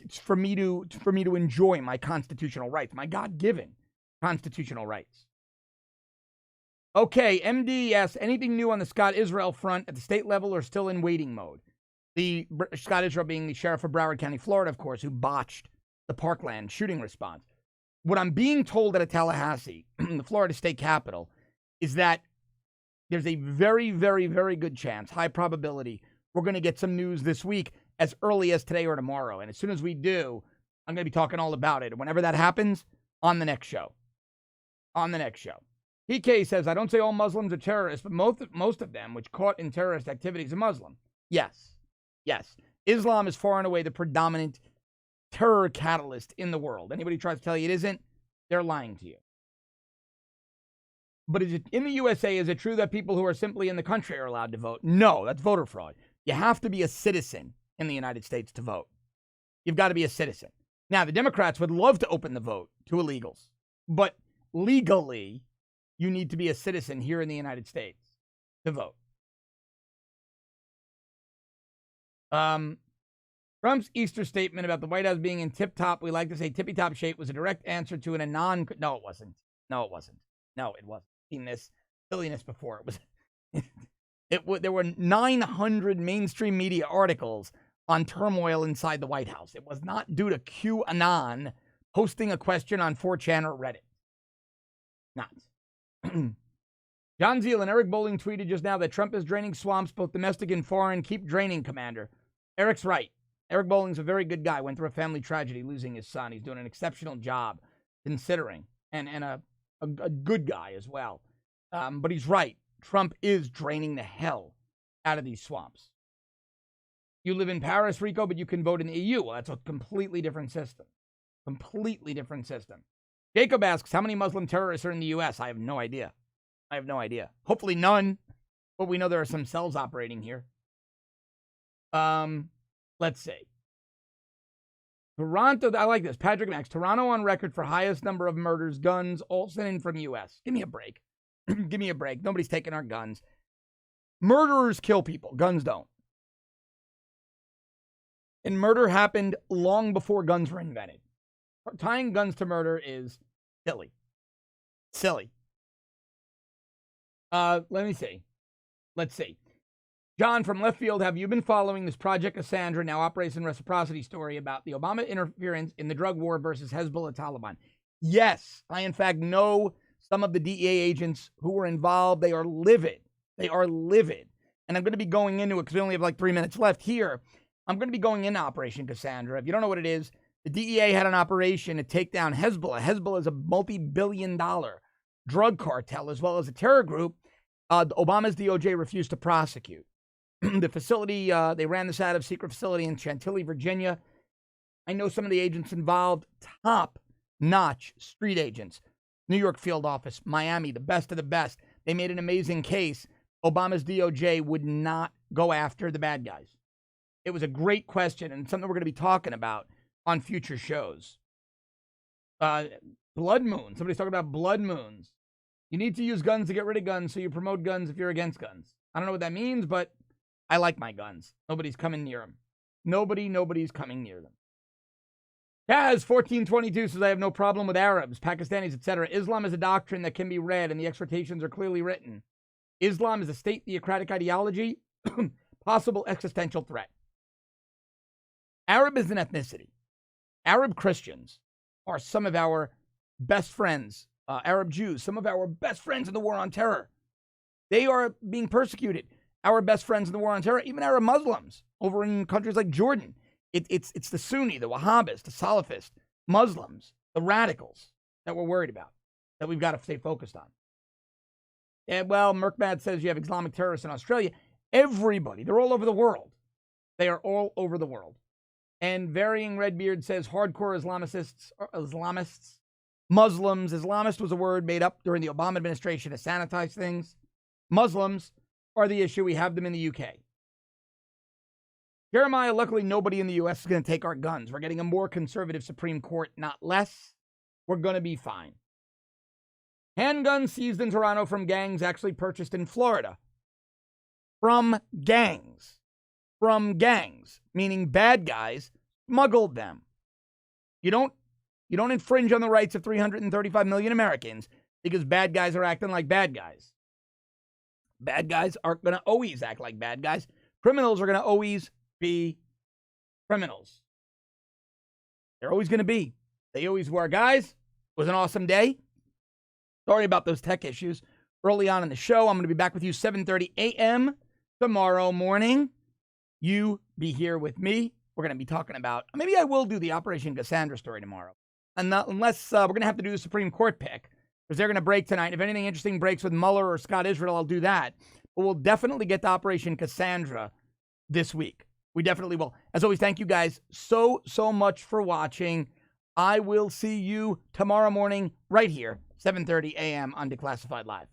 for me to enjoy my constitutional rights, my God-given constitutional rights. Okay, MD asks, anything new on the Scott-Israel front at the state level or still in waiting mode? The Scott Israel being the sheriff of Broward County, Florida, of course, who botched the Parkland shooting response. What I'm being told at Tallahassee, the Florida state capitol, is that there's a very, very, very good chance, high probability, we're going to get some news this week as early as today or tomorrow. And as soon as we do, I'm going to be talking all about it. Whenever that happens, on the next show. On the next show. PK says, I don't say all Muslims are terrorists, but most of them, which caught in terrorist activities, are Muslim. Yes. Yes. Islam is far and away the predominant terror catalyst in the world. Anybody tries to tell you it isn't, they're lying to you. But is it in the USA, is it true that people who are simply in the country are allowed to vote? No, that's voter fraud. You have to be a citizen in the United States to vote. You've got to be a citizen. Now, the Democrats would love to open the vote to illegals, but legally, you need to be a citizen here in the United States to vote. Trump's Easter statement about the White House being in tip-top, we like to say tippy-top shape, was a direct answer to No, it wasn't. No, it wasn't. No, it wasn't. I've seen this silliness before. There were 900 mainstream media articles on turmoil inside the White House. It was not due to QAnon posting a question on 4chan or Reddit. Not. John Zeal and Eric Bolling tweeted just now that Trump is draining swamps, both domestic and foreign. Keep draining, Commander. Eric's right. Eric Bolling's a very good guy. Went through a family tragedy, losing his son. He's doing an exceptional job, considering, and a good guy as well. But he's right. Trump is draining the hell out of these swamps. You live in Paris, Rico, but you can vote in the EU. Well, that's a completely different system. Completely different system. Jacob asks, how many Muslim terrorists are in the U.S.? I have no idea. I have no idea. Hopefully none, but we know there are some cells operating here. Let's see. Toronto, I like this. Patrick Max, Toronto on record for highest number of murders, guns, all sent in from U.S. Give me a break. Give me a break. Nobody's taking our guns. Murderers kill people. Guns don't. And murder happened long before guns were invented. Tying guns to murder is silly. Silly. Let me see. Let's see. John from left field, have you been following this Project Cassandra, now Operation Reciprocity story about the Obama interference in the drug war versus Hezbollah Taliban? Yes, I in fact know some of the DEA agents who were involved. They are livid. They are livid. And I'm going to be going into it because we only have like 3 minutes left here. I'm going to be going into Operation Cassandra. If you don't know what it is, the DEA had an operation to take down Hezbollah. Hezbollah is a multi-billion-dollar drug cartel as well as a terror group, Obama's DOJ refused to prosecute. The facility, they ran this out of secret facility in Chantilly, Virginia. I know some of the agents involved, top-notch street agents. New York field office, Miami, the best of the best. They made an amazing case. Obama's DOJ would not go after the bad guys. It was a great question and something we're going to be talking about on future shows. Blood moons. Somebody's talking about blood moons. You need to use guns to get rid of guns, so you promote guns if you're against guns. I don't know what that means, but I like my guns. Nobody's coming near them. Nobody's coming near them. Kaz 1422 says, I have no problem with Arabs, Pakistanis, etc. Islam is a doctrine that can be read, and the exhortations are clearly written. Islam is a state theocratic ideology, possible existential threat. Arab is an ethnicity. Arab Christians are some of our best friends. Arab Jews, some of our best friends in the war on terror. They are being persecuted. Our best friends in the war on terror, even Arab Muslims over in countries like Jordan. It's the Sunni, the Wahhabis, the Salafist, Muslims, the radicals that we're worried about, that we've got to stay focused on. And, well, Merkmad says you have Islamic terrorists in Australia. Everybody, they're all over the world. They are all over the world. And Varying Redbeard says hardcore Islamists, Muslims. Islamist was a word made up during the Obama administration to sanitize things. Muslims are the issue. We have them in the UK. Jeremiah, luckily nobody in the U.S. is going to take our guns. We're getting a more conservative Supreme Court, not less. We're going to be fine. Handguns seized in Toronto from gangs actually purchased in Florida. From gangs. From gangs, meaning bad guys smuggled them. You don't infringe on the rights of 335 million Americans because bad guys are acting like bad guys. Bad guys aren't going to always act like bad guys. Criminals are going to always be criminals. They're always going to be. They always were. Guys, it was an awesome day. Sorry about those tech issues early on in the show. I'm going to be back with you 7:30 a.m. tomorrow morning. You be here with me. We're going to be talking about, maybe I will do the Operation Cassandra story tomorrow. Unless we're going to have to do the Supreme Court pick, because they're going to break tonight. If anything interesting breaks with Mueller or Scott Israel, I'll do that. But we'll definitely get to Operation Cassandra this week. We definitely will. As always, thank you guys so much for watching. I will see you tomorrow morning right here, 7:30 a.m. on Declassified Live.